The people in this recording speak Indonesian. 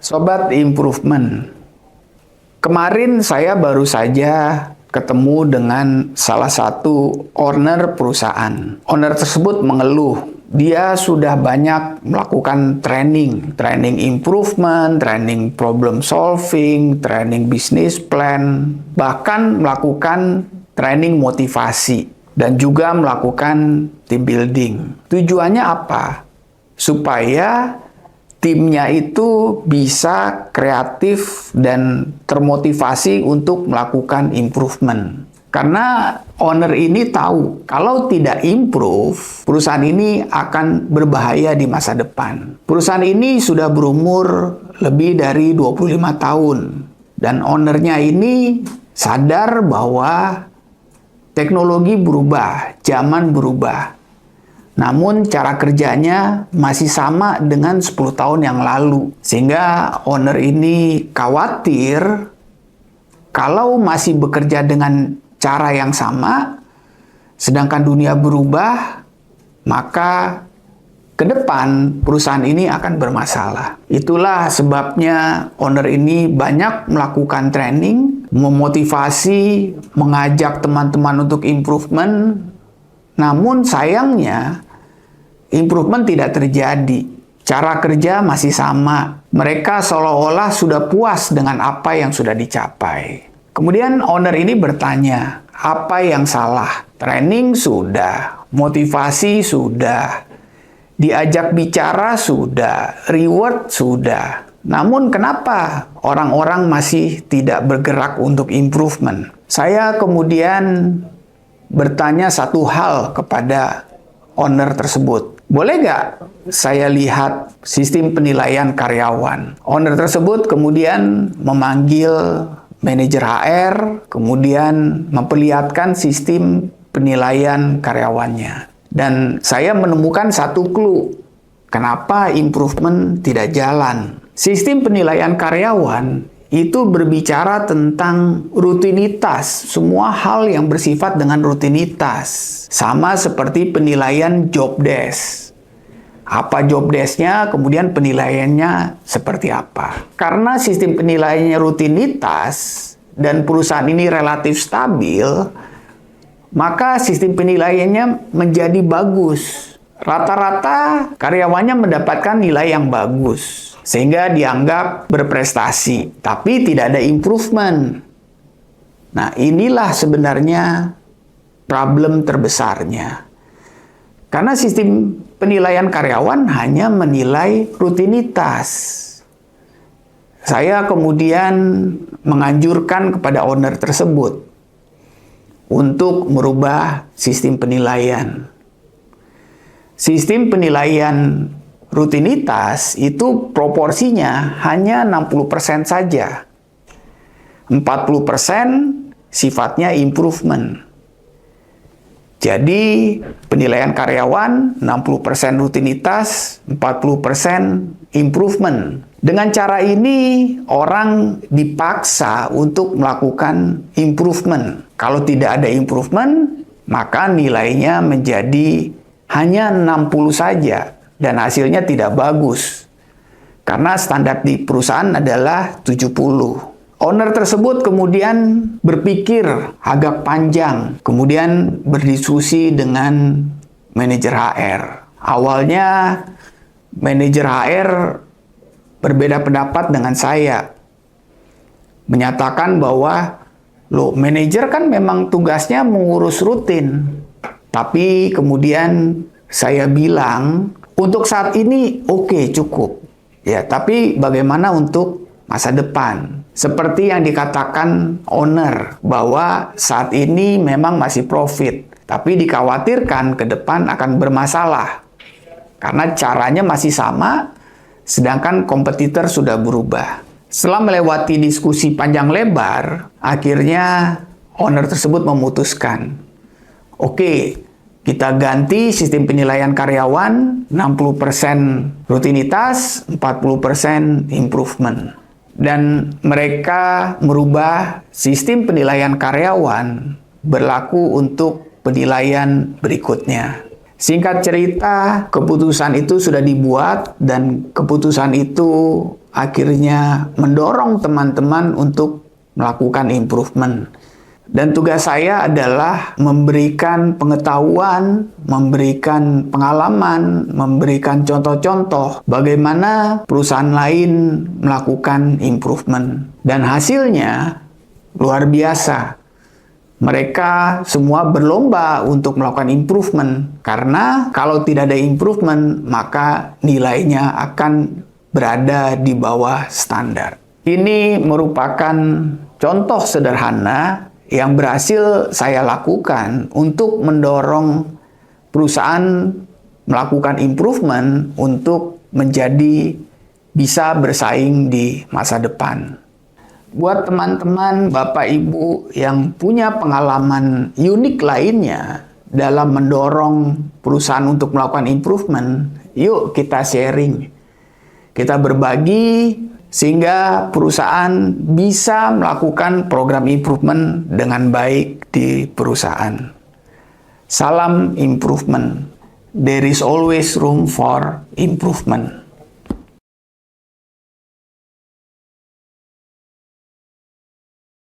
Sobat Improvement, kemarin saya baru saja ketemu dengan salah satu owner perusahaan. Owner tersebut mengeluh, dia sudah banyak melakukan training improvement, training problem solving, training business plan, bahkan melakukan training motivasi, dan juga melakukan team building. Tujuannya apa? Supaya timnya itu bisa kreatif dan termotivasi untuk melakukan improvement. Karena owner ini tahu, kalau tidak improve, perusahaan ini akan berbahaya di masa depan. Perusahaan ini sudah berumur lebih dari 25 tahun. Dan ownernya ini sadar bahwa teknologi berubah, zaman berubah. Namun cara kerjanya masih sama dengan 10 tahun yang lalu. Sehingga owner ini khawatir kalau masih bekerja dengan cara yang sama, sedangkan dunia berubah, maka ke depan perusahaan ini akan bermasalah. Itulah sebabnya owner ini banyak melakukan training, memotivasi, mengajak teman-teman untuk improvement. Namun sayangnya, improvement tidak terjadi. Cara kerja masih sama. Mereka seolah-olah sudah puas dengan apa yang sudah dicapai. Kemudian owner ini bertanya, apa yang salah? Training sudah, motivasi sudah, diajak bicara sudah, reward sudah. Namun kenapa orang-orang masih tidak bergerak untuk improvement? Saya kemudian bertanya satu hal kepada owner tersebut. Boleh nggak saya lihat sistem penilaian karyawan? Owner tersebut kemudian memanggil manajer HR, kemudian memperlihatkan sistem penilaian karyawannya. Dan saya menemukan satu clue, kenapa improvement tidak jalan. Sistem penilaian karyawan itu berbicara tentang rutinitas, semua hal yang bersifat dengan rutinitas. Sama seperti penilaian job desk. Apa job desk-nya, kemudian penilaiannya seperti apa. Karena sistem penilaiannya rutinitas dan perusahaan ini relatif stabil, maka sistem penilaiannya menjadi bagus. Rata-rata karyawannya mendapatkan nilai yang bagus, sehingga dianggap berprestasi, tapi tidak ada improvement. Nah, inilah sebenarnya problem terbesarnya. Karena sistem penilaian karyawan hanya menilai rutinitas. Saya kemudian menganjurkan kepada owner tersebut untuk merubah sistem penilaian. Sistem penilaian rutinitas itu proporsinya hanya 60% saja. 40% sifatnya improvement. Jadi penilaian karyawan 60% rutinitas, 40% improvement. Dengan cara ini orang dipaksa untuk melakukan improvement. Kalau tidak ada improvement, maka nilainya menjadi hanya 60 saja. Dan hasilnya tidak bagus. Karena standar di perusahaan adalah 70. Owner tersebut kemudian berpikir agak panjang. Kemudian berdiskusi dengan manajer HR. Awalnya manajer HR berbeda pendapat dengan saya. Menyatakan bahwa, loh, manajer kan memang tugasnya mengurus rutin. Tapi kemudian saya bilang, untuk saat ini oke, cukup. Ya, tapi bagaimana untuk masa depan? Seperti yang dikatakan owner, bahwa saat ini memang masih profit, tapi dikhawatirkan ke depan akan bermasalah. Karena caranya masih sama, sedangkan kompetitor sudah berubah. Setelah melewati diskusi panjang lebar, akhirnya owner tersebut memutuskan, oke, kita ganti sistem penilaian karyawan 60% rutinitas, 40% improvement. Dan mereka merubah sistem penilaian karyawan berlaku untuk penilaian berikutnya. Singkat cerita, keputusan itu sudah dibuat dan keputusan itu akhirnya mendorong teman-teman untuk melakukan improvement. Dan tugas saya adalah memberikan pengetahuan, memberikan pengalaman, memberikan contoh-contoh bagaimana perusahaan lain melakukan improvement. Dan hasilnya luar biasa. Mereka semua berlomba untuk melakukan improvement. Karena kalau tidak ada improvement, maka nilainya akan berada di bawah standar. Ini merupakan contoh sederhana yang berhasil saya lakukan untuk mendorong perusahaan melakukan improvement untuk menjadi bisa bersaing di masa depan. Buat teman-teman, Bapak Ibu yang punya pengalaman unik lainnya dalam mendorong perusahaan untuk melakukan improvement, yuk kita sharing. Kita berbagi sehingga perusahaan bisa melakukan program improvement dengan baik di perusahaan. Salam improvement. There is always room for improvement.